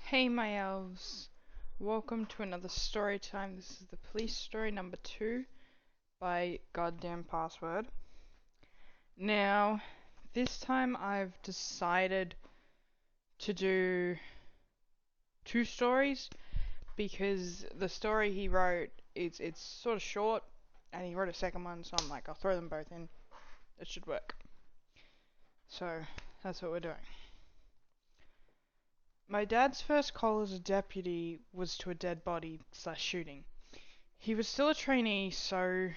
Hey my elves, welcome to another story time. This is the police story number 2 by Goddamn Password. Now, this time I've decided to do 2 stories because the story he wrote, it's sort of short and he wrote a second one, so I'm like, I'll throw them both in. It should work. So, that's what we're doing. My dad's first call as a deputy was to a dead body / shooting. He was still a trainee, so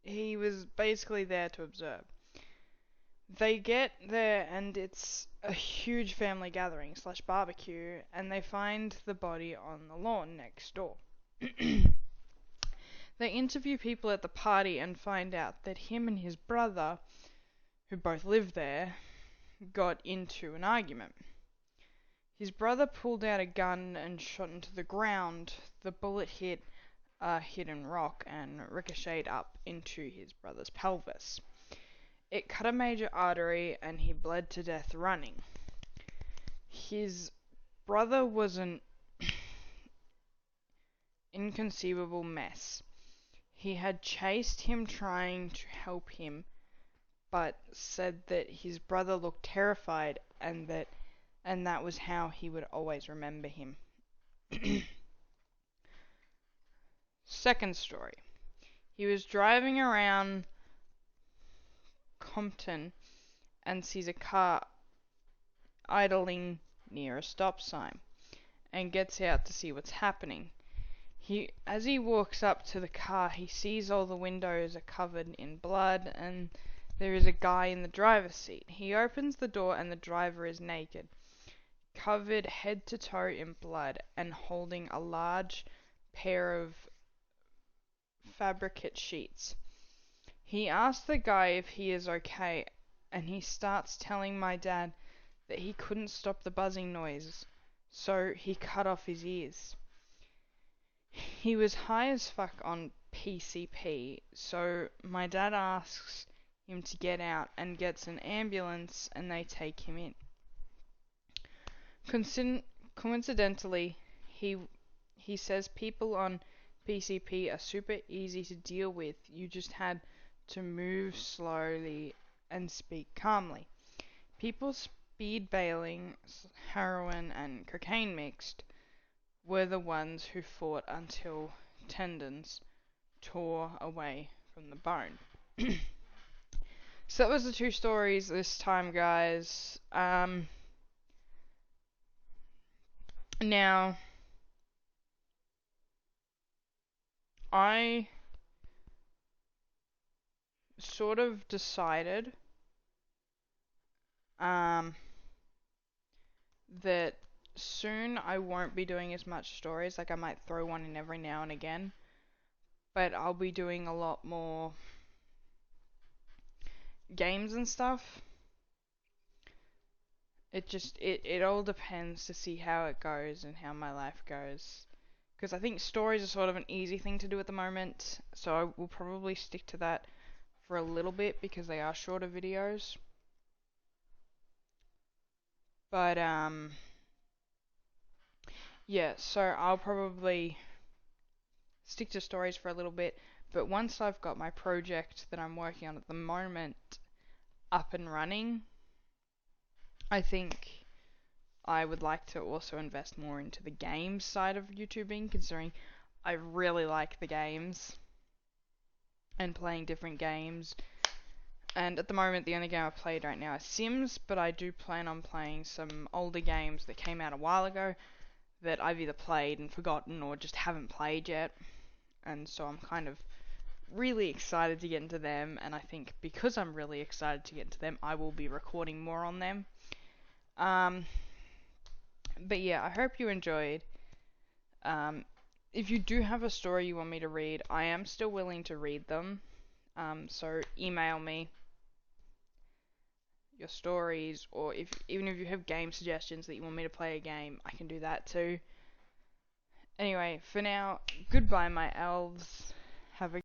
he was basically there to observe. They get there and it's a huge family gathering / barbecue, and they find the body on the lawn next door. They interview people at the party and find out that him and his brother, who both live there, got into an argument. His brother pulled out a gun and shot into the ground. The bullet hit a hidden rock and ricocheted up into his brother's pelvis. It cut a major artery and he bled to death running. His brother was an inconceivable mess. He had chased him trying to help him, but said that his brother looked terrified and that was how he would always remember him. Second story. He was driving around Compton and sees a car idling near a stop sign and gets out to see what's happening. As he walks up to the car, he sees all the windows are covered in blood and there is a guy in the driver's seat. He opens the door and the driver is naked, covered head to toe in blood and holding a large pair of fabricate sheets. He asks the guy if he is okay, and he starts telling my dad that he couldn't stop the buzzing noise, so he cut off his ears. He was high as fuck on PCP, so my dad asks him to get out and gets an ambulance and they take him in. Coincidentally, he says people on PCP are super easy to deal with. You just had to move slowly and speak calmly. People speed bailing, heroin and cocaine mixed were the ones who fought until tendons tore away from the bone. So that was the 2 stories this time, guys. Now, I sort of decided that soon I won't be doing as much stories. Like, I might throw one in every now and again, but I'll be doing a lot more games and stuff. It all depends to see how it goes and how my life goes, because I think stories are sort of an easy thing to do at the moment, so I will probably stick to that for a little bit because they are shorter videos. But yeah, so I'll probably stick to stories for a little bit, but once I've got my project that I'm working on at the moment up and running, I think I would like to also invest more into the games side of YouTubing, considering I really like the games and playing different games. And at the moment, the only game I've played right now is Sims, but I do plan on playing some older games that came out a while ago that I've either played and forgotten or just haven't played yet. And so I'm kind of really excited to get into them, and I think because I'm really excited to get into them, I will be recording more on them. But yeah, I hope you enjoyed. If you do have a story you want me to read, I am still willing to read them. So email me your stories, or even if you have game suggestions that you want me to play a game, I can do that too. Anyway, for now, goodbye my elves.